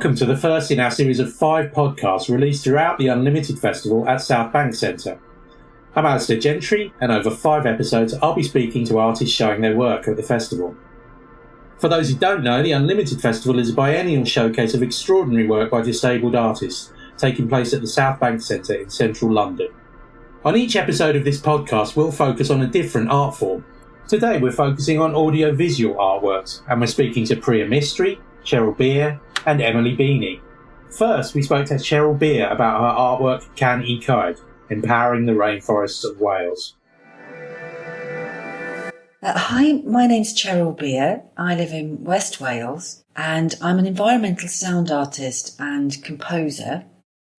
Welcome to the first in our series of 5 podcasts released throughout the Unlimited Festival at South Bank Centre. I'm Alistair Gentry, and over 5 episodes I'll be speaking to artists showing their work at the festival. For those who don't know, the Unlimited Festival is a biennial showcase of extraordinary work by disabled artists, taking place at the South Bank Centre in central London. On each episode of this podcast we'll focus on a different art form. Today we're focusing on audio-visual artworks, and we're speaking to Priya Mistry, Cheryl Beer and Emily Beanie. First, we spoke to Cheryl Beer about her artwork Can I Cyd, Empowering the Rainforests of Wales. Hi, my name's Cheryl Beer. I live in West Wales and I'm an environmental sound artist and composer.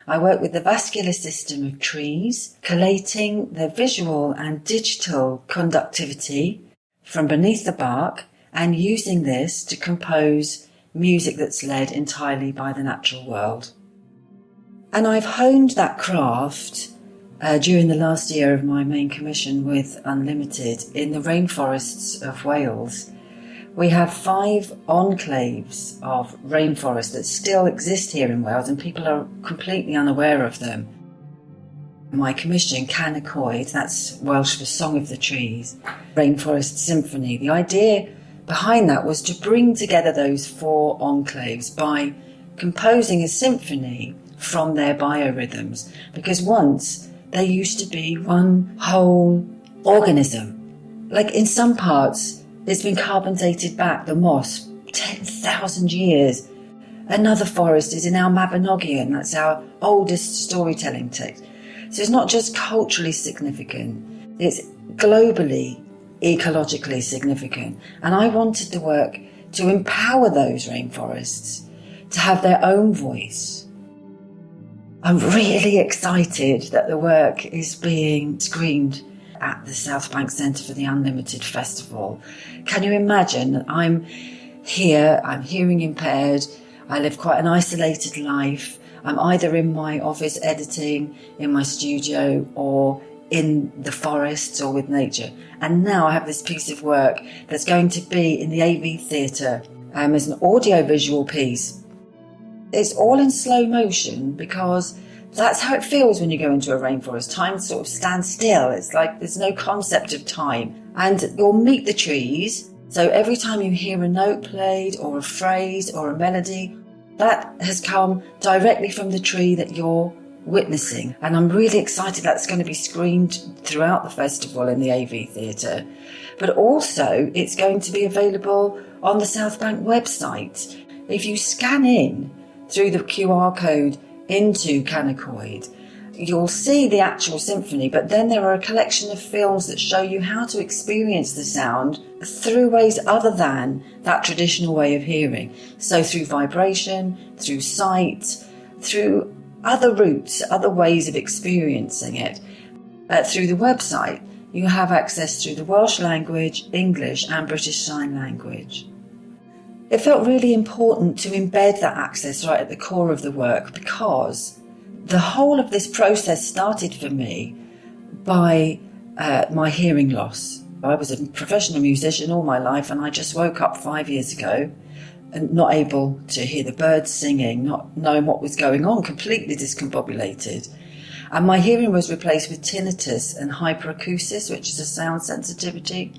I work with the vascular system of trees, collating the visual and digital conductivity from beneath the bark and using this to compose music that's led entirely by the natural world. And I've honed that craft during the last year of my main commission with Unlimited in the rainforests of Wales. We have 5 enclaves of rainforest that still exist here in Wales and people are completely unaware of them. My commission, Can I Cyd, that's Welsh for Song of the Trees, Rainforest Symphony. The idea behind that was to bring together those 4 enclaves by composing a symphony from their biorhythms, because once they used to be one whole organism. Like in some parts, it's been carbon dated back, the moss, 10,000 years. Another forest is in our Mabinogion, that's our oldest storytelling text. So it's not just culturally significant, it's globally ecologically significant, and I wanted the work to empower those rainforests to have their own voice. I'm really excited that the work is being screened at the South Bank Centre for the Unlimited Festival. Can you imagine? I'm here, I'm hearing impaired, I live quite an isolated life. I'm either in my office editing, in my studio, or in the forests or with nature. And now I have this piece of work that's going to be in the AV Theatre as an audio-visual piece. It's all in slow motion because that's how it feels when you go into a rainforest. Time sort of stands still. It's like there's no concept of time. And you'll meet the trees. So every time you hear a note played or a phrase or a melody, that has come directly from the tree that you're witnessing. And I'm really excited that's going to be screened throughout the festival in the AV Theatre. But also it's going to be available on the South Bank website. If you scan in through the QR code into Can I Cyd, you'll see the actual symphony, but then there are a collection of films that show you how to experience the sound through ways other than that traditional way of hearing. So through vibration, through sight, through other routes, other ways of experiencing it. Through the website, you have access through the Welsh language, English and British Sign Language. It felt really important to embed that access right at the core of the work because the whole of this process started for me by my hearing loss. I was a professional musician all my life and I just woke up 5 years ago and not able to hear the birds singing, not knowing what was going on, completely discombobulated. And my hearing was replaced with tinnitus and hyperacusis, which is a sound sensitivity.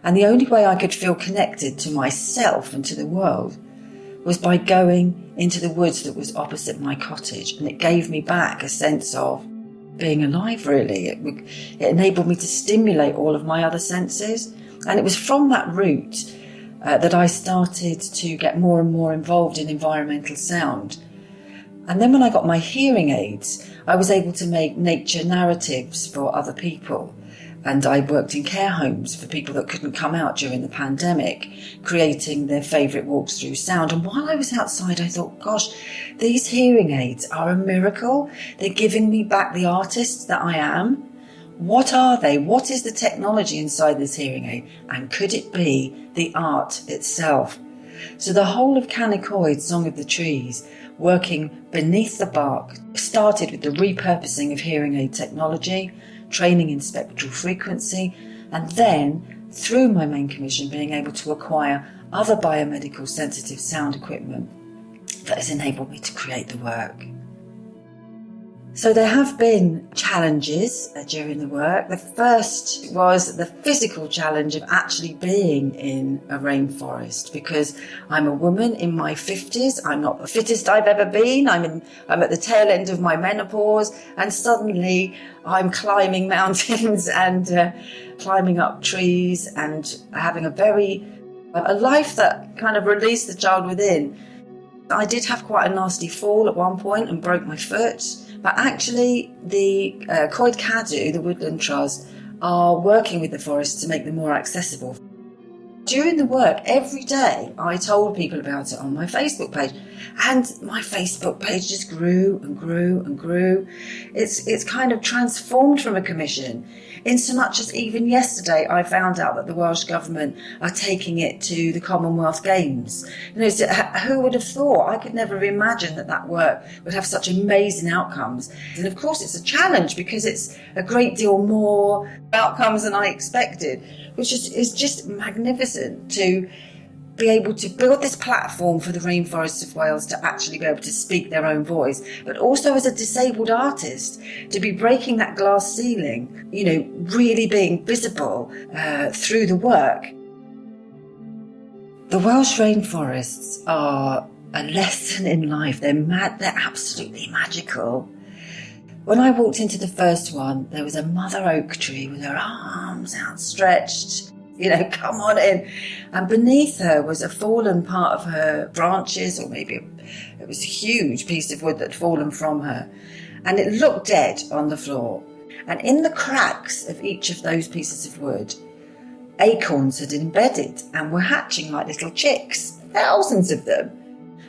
And the only way I could feel connected to myself and to the world was by going into the woods that was opposite my cottage. And it gave me back a sense of being alive, really. It enabled me to stimulate all of my other senses. And it was from that route that I started to get more and more involved in environmental sound. And then when I got my hearing aids, I was able to make nature narratives for other people. And I worked in care homes for people that couldn't come out during the pandemic, creating their favourite walks through sound. And while I was outside, I thought, gosh, these hearing aids are a miracle. They're giving me back the artist that I am. What are they? What is the technology inside this hearing aid? And could it be the art itself? So the whole of Can I Cyd, Song of the Trees, working beneath the bark, started with the repurposing of hearing aid technology, training in spectral frequency, and then, through my main commission, being able to acquire other biomedical sensitive sound equipment that has enabled me to create the work. So there have been challenges during the work. The first was the physical challenge of actually being in a rainforest, because I'm a woman in my 50s. I'm not the fittest I've ever been. I'm at the tail end of my menopause, and suddenly I'm climbing mountains and climbing up trees and having a life that kind of released the child within. I did have quite a nasty fall at one point and broke my foot. But actually, the Coed Cadw, the Woodland Trust, are working with the forests to make them more accessible. During the work, every day, I told people about it on my Facebook page. And my Facebook page just grew and grew and grew. It's kind of transformed from a commission, in so much as even yesterday I found out that the Welsh Government are taking it to the Commonwealth Games. Who would have thought? I could never have imagined that work would have such amazing outcomes. And of course it's a challenge, because it's a great deal more outcomes than I expected, which is just magnificent to be able to build this platform for the rainforests of Wales to actually be able to speak their own voice, but also as a disabled artist to be breaking that glass ceiling, really being visible through the work. The Welsh rainforests are a lesson in life. They're absolutely magical. When I walked into the first one, there was a mother oak tree with her arms outstretched, come on in. And beneath her was a fallen part of her branches, or maybe it was a huge piece of wood that had fallen from her. And it looked dead on the floor. And in the cracks of each of those pieces of wood, acorns had embedded and were hatching like little chicks, thousands of them.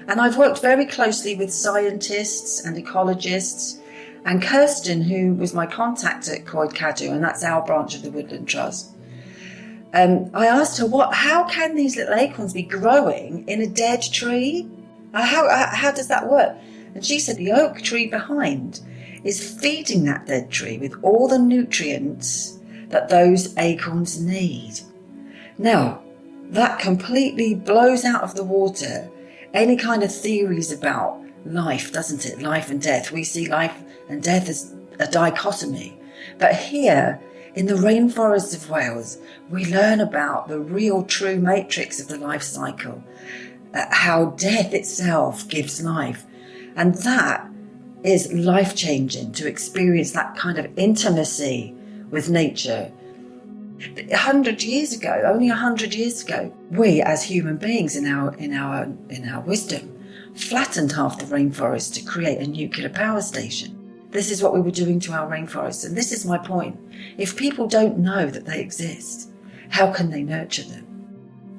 And I've worked very closely with scientists and ecologists. And Kirsten, who was my contact at Coed Cadw, and that's our branch of the Woodland Trust, I asked her, how can these little acorns be growing in a dead tree? How does that work? And she said the oak tree behind is feeding that dead tree with all the nutrients that those acorns need. Now, that completely blows out of the water any kind of theories about life, doesn't it? Life and death. We see life and death as a dichotomy. But here, in the rainforests of Wales, we learn about the real true matrix of the life cycle, how death itself gives life. And that is life-changing, to experience that kind of intimacy with nature. 100 years ago, only 100 years ago, we as human beings in our wisdom flattened half the rainforest to create a nuclear power station. This is what we were doing to our rainforests, and this is my point. If people don't know that they exist, how can they nurture them?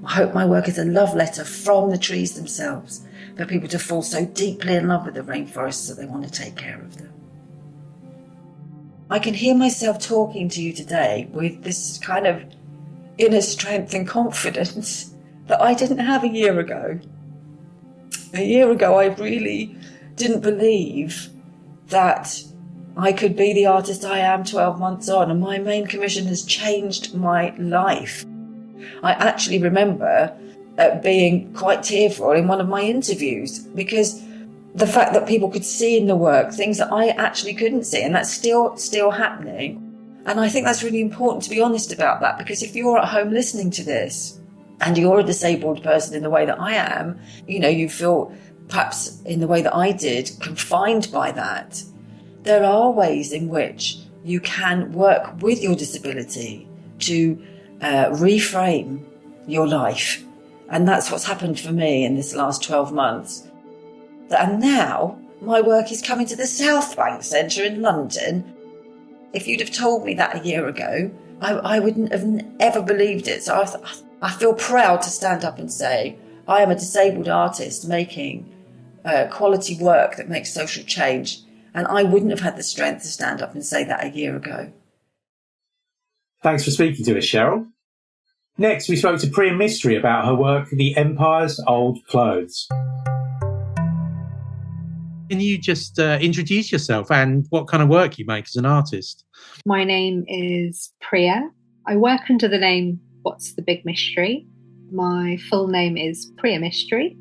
I hope my work is a love letter from the trees themselves for people to fall so deeply in love with the rainforests that they want to take care of them. I can hear myself talking to you today with this kind of inner strength and confidence that I didn't have a year ago. A year ago, I really didn't believe that I could be the artist I am 12 months on, and my main commission has changed my life. I actually remember being quite tearful in one of my interviews, because the fact that people could see in the work things that I actually couldn't see, and that's still happening. And I think that's really important to be honest about that, because if you're at home listening to this and you're a disabled person in the way that I am, you feel perhaps in the way that I did, confined by that. There are ways in which you can work with your disability to reframe your life. And that's what's happened for me in this last 12 months. And now my work is coming to the South Bank Centre in London. If you'd have told me that a year ago, I wouldn't have ever believed it. So I feel proud to stand up and say, I am a disabled artist making quality work that makes social change. And I wouldn't have had the strength to stand up and say that a year ago. Thanks for speaking to us, Cheryl. Next, we spoke to Priya Mystery about her work, The Empire's Old Clothes. Can you just introduce yourself and what kind of work you make as an artist? My name is Priya. I work under the name What's the Big Mystery. My full name is Priya Mystery.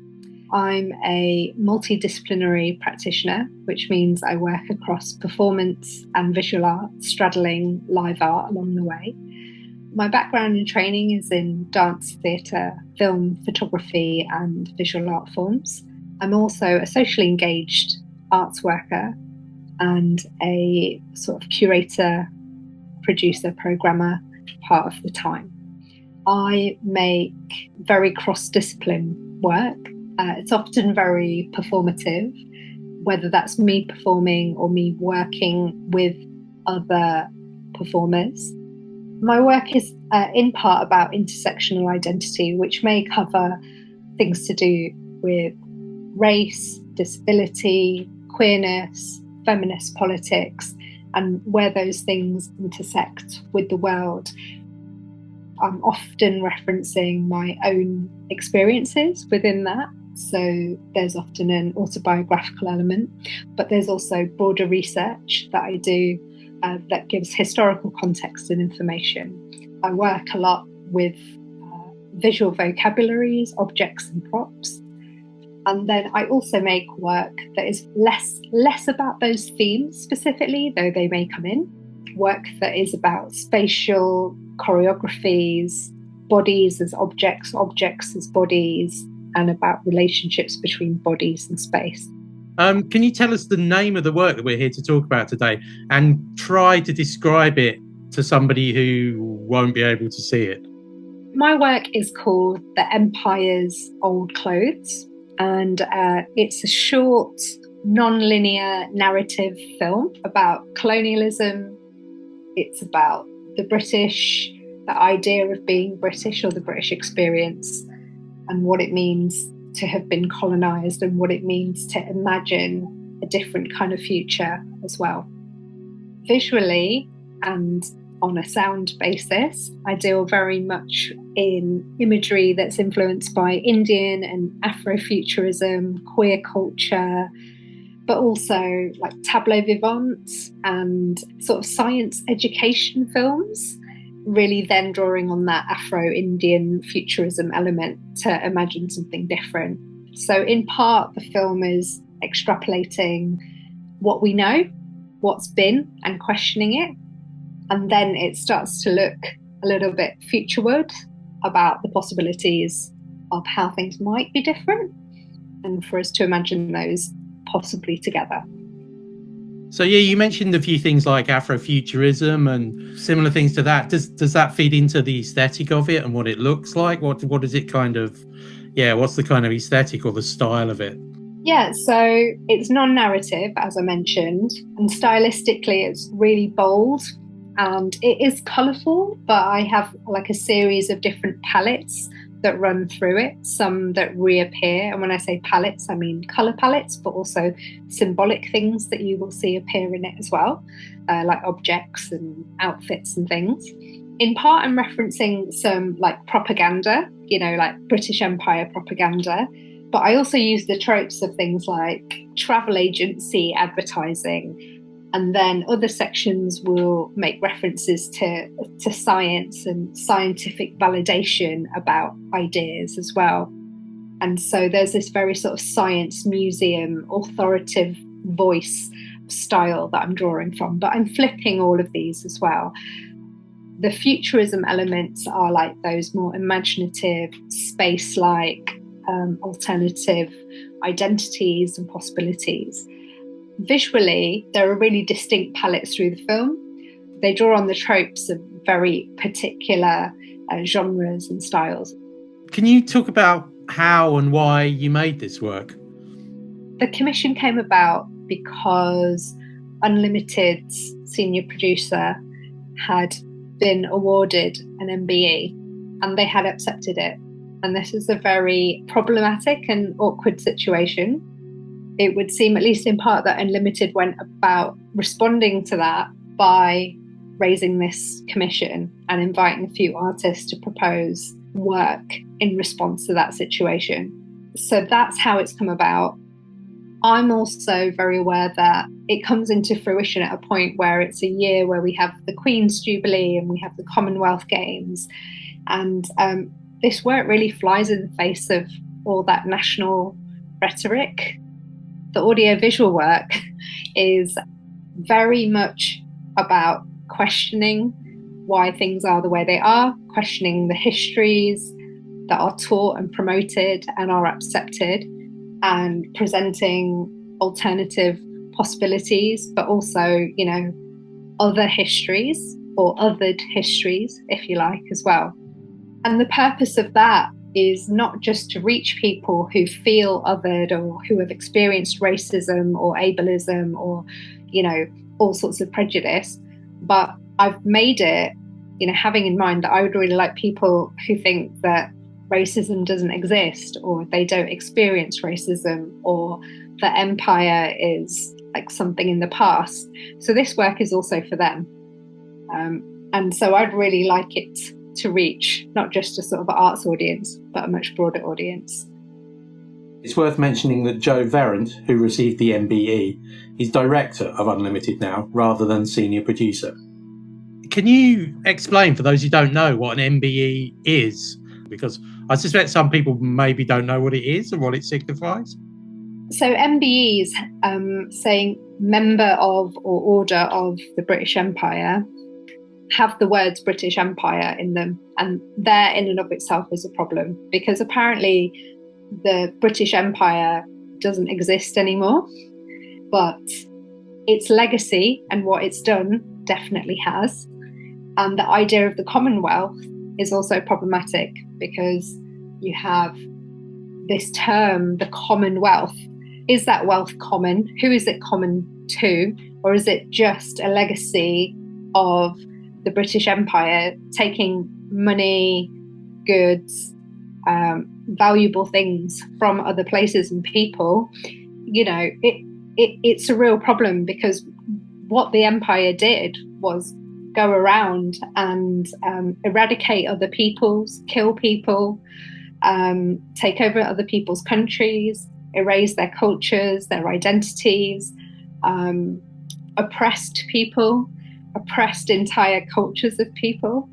I'm a multidisciplinary practitioner, which means I work across performance and visual art, straddling live art along the way. My background and training is in dance, theatre, film, photography, and visual art forms. I'm also a socially engaged arts worker and a sort of curator, producer, programmer part of the time. I make very cross-discipline work. It's often very performative, whether that's me performing or me working with other performers. My work is in part about intersectional identity, which may cover things to do with race, disability, queerness, feminist politics, and where those things intersect with the world. I'm often referencing my own experiences within that. So there's often an autobiographical element, but there's also broader research that I do that gives historical context and information. I work a lot with visual vocabularies, objects and props. And then I also make work that is less about those themes specifically, though they may come in. Work that is about spatial choreographies, bodies as objects, objects as bodies, and about relationships between bodies and space. Can you tell us the name of the work that we're here to talk about today and try to describe it to somebody who won't be able to see it? My work is called The Empire's Old Clothes, and it's a short, non-linear narrative film about colonialism. It's about the British, the idea of being British or the British experience, and what it means to have been colonised and what it means to imagine a different kind of future as well. Visually and on a sound basis, I deal very much in imagery that's influenced by Indian and Afrofuturism, queer culture, but also like tableau vivant and sort of science education films, really then drawing on that Afro-Indian futurism element to imagine something different. So in part, the film is extrapolating what we know, what's been, and questioning it. And then it starts to look a little bit futureward about the possibilities of how things might be different, and for us to imagine those possibly together. So yeah, you mentioned a few things like Afrofuturism and similar things to that. Does that feed into the aesthetic of it and what it looks like? What is it kind of, what's the kind of aesthetic or the style of it? Yeah, so it's non-narrative, as I mentioned, and stylistically it's really bold and it is colourful, but I have like a series of different palettes that run through it, some that reappear. And when I say palettes, I mean colour palettes, but also symbolic things that you will see appear in it as well, like objects and outfits and things. In part, I'm referencing some like propaganda, like British Empire propaganda, but I also use the tropes of things like travel agency advertising. And then other sections will make references to science and scientific validation about ideas as well. And so there's this very sort of science museum, authoritative voice style that I'm drawing from, but I'm flipping all of these as well. The futurism elements are like those more imaginative, space-like, alternative identities and possibilities. Visually, there are really distinct palettes through the film. They draw on the tropes of very particular genres and styles. Can you talk about how and why you made this work? The commission came about because Unlimited's senior producer had been awarded an MBE and they had accepted it. And this is a very problematic and awkward situation. It would seem, at least in part, that Unlimited went about responding to that by raising this commission and inviting a few artists to propose work in response to that situation. So that's how it's come about. I'm also very aware that it comes into fruition at a point where it's a year where we have the Queen's Jubilee and we have the Commonwealth Games. And this work really flies in the face of all that national rhetoric. The audiovisual work is very much about questioning why things are the way they are, questioning the histories that are taught and promoted and are accepted, and presenting alternative possibilities, but also, other histories or othered histories, if you like, as well. And the purpose of that is not just to reach people who feel othered or who have experienced racism or ableism or, all sorts of prejudice, but I've made it, having in mind that I would really like people who think that racism doesn't exist or they don't experience racism or that empire is like something in the past. So this work is also for them. And so I'd really like it to reach not just a sort of arts audience, but a much broader audience. It's worth mentioning that Joe Verrant, who received the MBE, is director of Unlimited now, rather than senior producer. Can you explain, for those who don't know, what an MBE is? Because I suspect some people maybe don't know what it is and what it signifies. So MBEs, saying member of or order of the British Empire, have the words British Empire in them. And that in and of itself is a problem, because apparently the British Empire doesn't exist anymore, but its legacy and what it's done definitely has. And the idea of the Commonwealth is also problematic, because you have this term, the Commonwealth. Is that wealth common? Who is it common to? Or is it just a legacy of the British Empire taking money, goods, valuable things from other places and people? It's a real problem, because what the empire did was go around and eradicate other peoples, kill people, take over other people's countries, erase their cultures, their identities, oppressed people, oppressed entire cultures of people,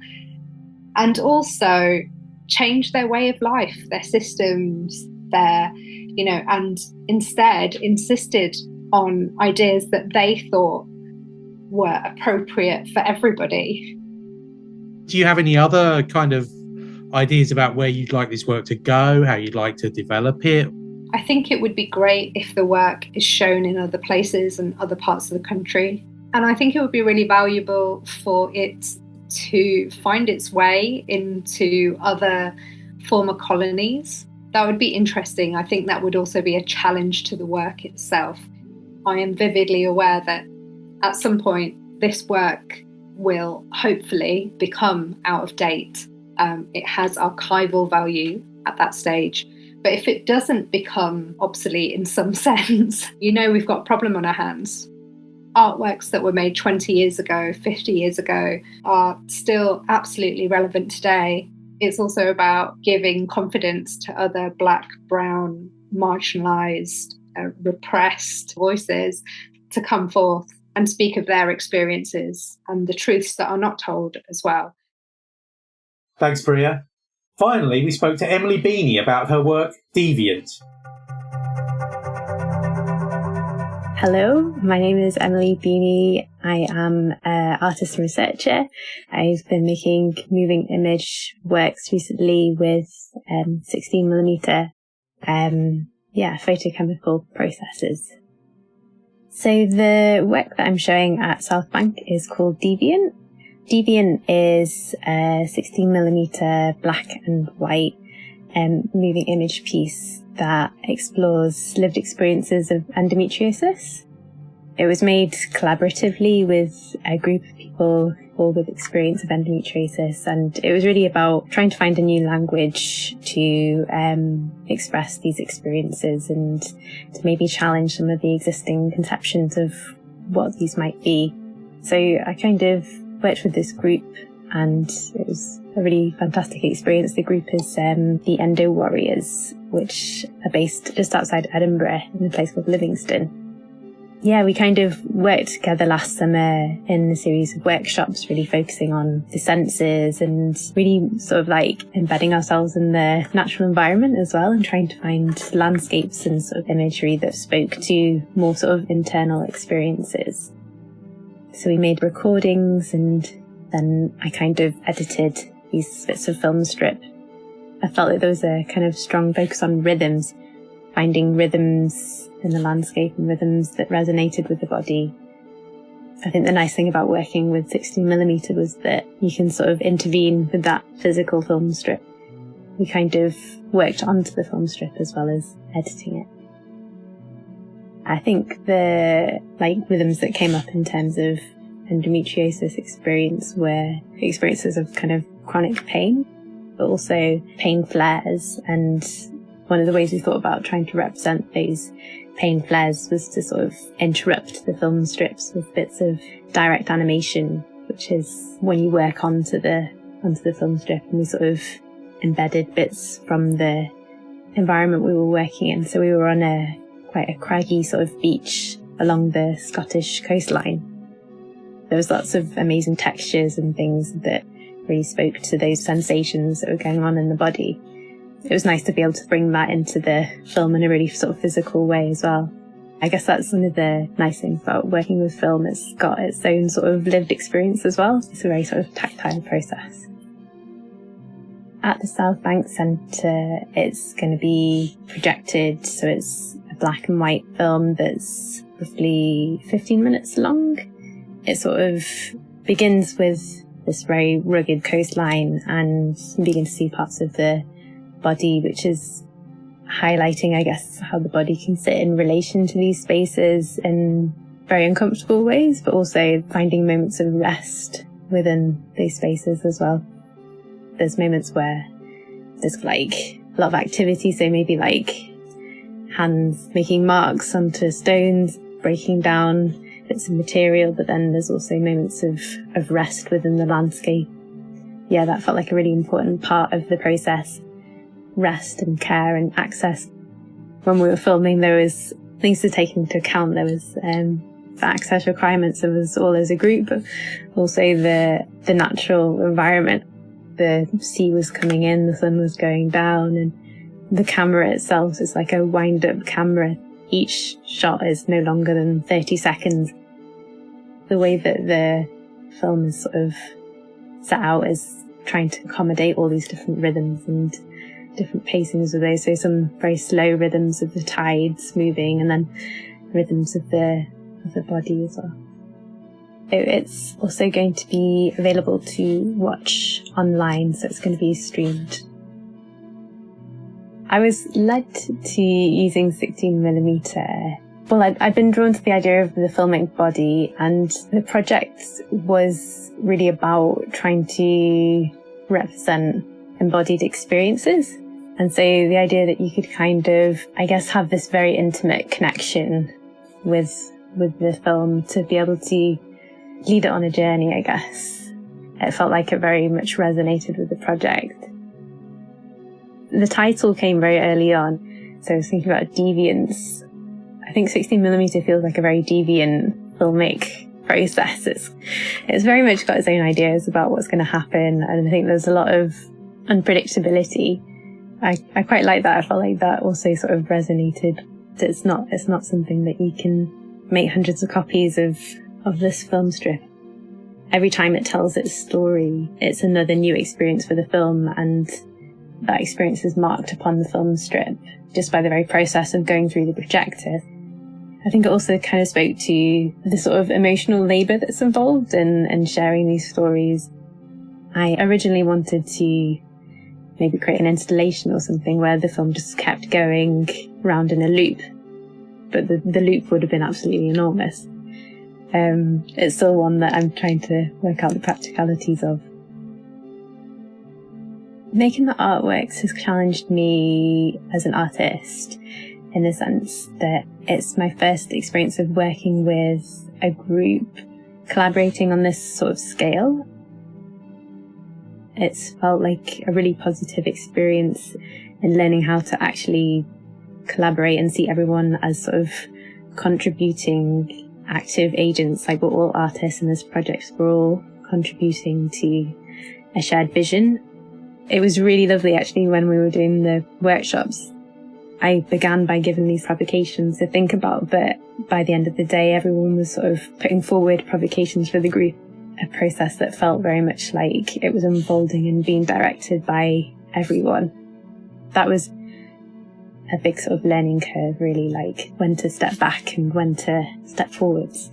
and also change their way of life, their systems, and instead insisted on ideas that they thought were appropriate for everybody. Do you have any other kind of ideas about where you'd like this work to go, how you'd like to develop it? I think it would be great if the work is shown in other places and other parts of the country. And I think it would be really valuable for it to find its way into other former colonies. That would be interesting. I think that would also be a challenge to the work itself. I am vividly aware that at some point this work will hopefully become out of date. It has archival value at that stage. But if it doesn't become obsolete in some sense, we've got a problem on our hands. Artworks that were made 20 years ago, 50 years ago are still absolutely relevant today. It's also about giving confidence to other Black, brown, marginalised, repressed voices to come forth and speak of their experiences and the truths that are not told as well. Thanks, Priya. Finally, we spoke to Emily Beanie about her work, Deviant. Hello, my name is Emily Beanie. I am an artist and researcher. I've been making moving image works recently with 16mm photochemical processes. So the work that I'm showing at South Bank is called Deviant. Deviant is a 16mm black and white moving image piece that explores lived experiences of endometriosis. It was made collaboratively with a group of people all with experience of endometriosis, and it was really about trying to find a new language to express these experiences and to maybe challenge some of the existing conceptions of what these might be. So I kind of worked with this group, and it was a really fantastic experience. The group is the Endo Warriors, which are based just outside Edinburgh in a place called Livingston. Yeah, we kind of worked together last summer in a series of workshops, really focusing on the senses and really sort of like embedding ourselves in the natural environment as well, and trying to find landscapes and sort of imagery that spoke to more sort of internal experiences. So we made recordings, and then I kind of edited these bits of film strip. I felt like there was a kind of strong focus on rhythms, finding rhythms in the landscape and rhythms that resonated with the body. I think the nice thing about working with 16mm was that you can sort of intervene with that physical film strip. We kind of worked onto the film strip as well as editing it. I think the rhythms that came up in terms of endometriosis experience were experiences of kind of chronic pain, but also pain flares. And one of the ways we thought about trying to represent those pain flares was to sort of interrupt the film strips with bits of direct animation, which is when you work onto the film strip, and we sort of embedded bits from the environment we were working in. So we were on quite a craggy sort of beach along the Scottish coastline. There was lots of amazing textures and things that really spoke to those sensations that were going on in the body. It was nice to be able to bring that into the film in a really sort of physical way as well. I guess that's one of the nice things about working with film. It's got its own sort of lived experience as well. It's a very sort of tactile process. At the South Bank Centre, it's going to be projected, so it's a black and white film that's roughly 15 minutes long. It sort of begins with this very rugged coastline, and you begin to see parts of the body, which is highlighting, I guess, how the body can sit in relation to these spaces in very uncomfortable ways, but also finding moments of rest within these spaces as well. There's moments where there's like a lot of activity, so maybe like hands making marks onto stones, breaking down bits of material, but then there's also moments of rest within the landscape. Yeah, that felt like a really important part of the process. Rest and care and access. When we were filming, there was things to take into account. There was the access requirements of us all as a group, but also the natural environment. The sea was coming in, the sun was going down, and the camera itself is like a wind-up camera. Each shot is no longer than 30 seconds. The way that the film is sort of set out is trying to accommodate all these different rhythms and different pacings of those. So some very slow rhythms of the tides moving, and then rhythms of the body as well. So it's also going to be available to watch online, so it's going to be streamed. I was led to using 16mm. Well, I'd been drawn to the idea of the filmic body, and the project was really about trying to represent embodied experiences. And so the idea that you could kind of, I guess, have this very intimate connection with the film to be able to lead it on a journey, I guess. It felt like it very much resonated with the project. The title came very early on, so I was thinking about deviance. I think 16mm feels like a very deviant filmic process. It's very much got its own ideas about what's going to happen, and I think there's a lot of unpredictability. I quite like that. I felt like that also sort of resonated. It's not something that you can make hundreds of copies of this film strip. Every time it tells its story, it's another new experience for the film, and that experience is marked upon the film strip just by the very process of going through the projector. I think it also kind of spoke to the sort of emotional labour that's involved in sharing these stories. I originally wanted to maybe create an installation or something where the film just kept going round in a loop, but the loop would have been absolutely enormous. It's still one that I'm trying to work out the practicalities of. Making the artworks has challenged me as an artist in the sense that it's my first experience of working with a group collaborating on this sort of scale. It's felt like a really positive experience in learning how to actually collaborate and see everyone as sort of contributing active agents, like we're all artists in this project, we're all contributing to a shared vision. It was really lovely actually when we were doing the workshops. I began by giving these provocations to think about, but by the end of the day, everyone was sort of putting forward provocations for the group, a process that felt very much like it was unfolding and being directed by everyone. That was a big sort of learning curve, really, like when to step back and when to step forwards.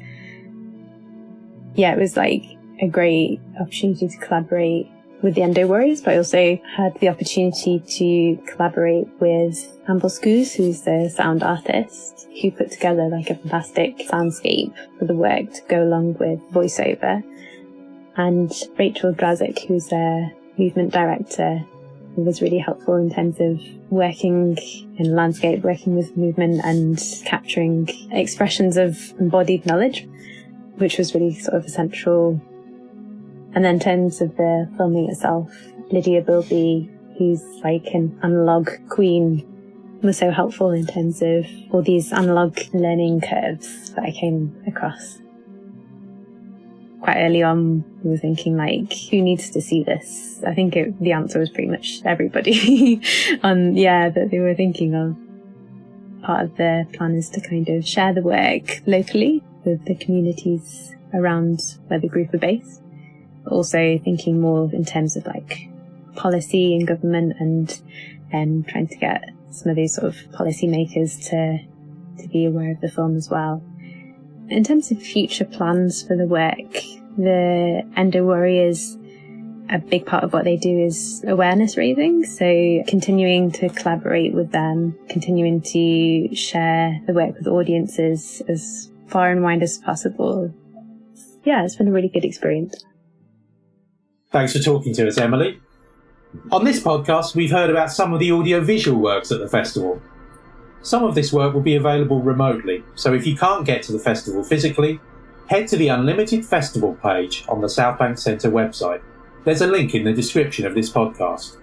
Yeah, it was like a great opportunity to collaborate with the Endo Warriors, but I also had the opportunity to collaborate with Amble Scoos, who's the sound artist, who put together like a fantastic soundscape for the work to go along with voiceover, and Rachel Drazik, who's a movement director, who was really helpful in terms of working in landscape, working with movement and capturing expressions of embodied knowledge, which was really sort of essential. And then in terms of the filming itself, Lydia Bilby, who's like an analog queen, was so helpful in terms of all these analog learning curves that I came across. Quite early on, we were thinking like, who needs to see this? I think the answer was pretty much everybody that they were thinking of. Part of the plan is to kind of share the work locally with the communities around where the group are based. Also thinking more in terms of like policy and government and trying to get some of these sort of policy makers to be aware of the film as well. In terms of future plans for the work, the Endo Warriors, a big part of what they do is awareness raising. So continuing to collaborate with them, continuing to share the work with audiences as far and wide as possible. Yeah, it's been a really good experience. Thanks for talking to us, Emily. On this podcast, we've heard about some of the audio-visual works at the festival. Some of this work will be available remotely, so if you can't get to the festival physically, head to the Unlimited Festival page on the South Bank Centre website. There's a link in the description of this podcast.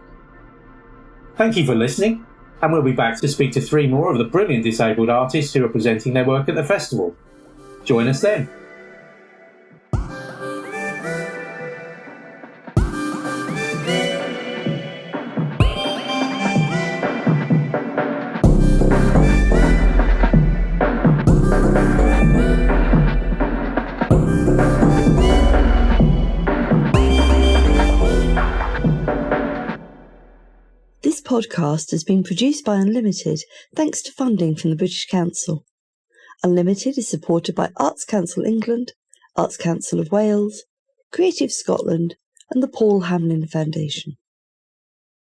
Thank you for listening, and we'll be back to speak to 3 more of the brilliant disabled artists who are presenting their work at the festival. Join us then. This podcast has been produced by Unlimited thanks to funding from the British Council. Unlimited is supported by Arts Council England, Arts Council of Wales, Creative Scotland and the Paul Hamlyn Foundation.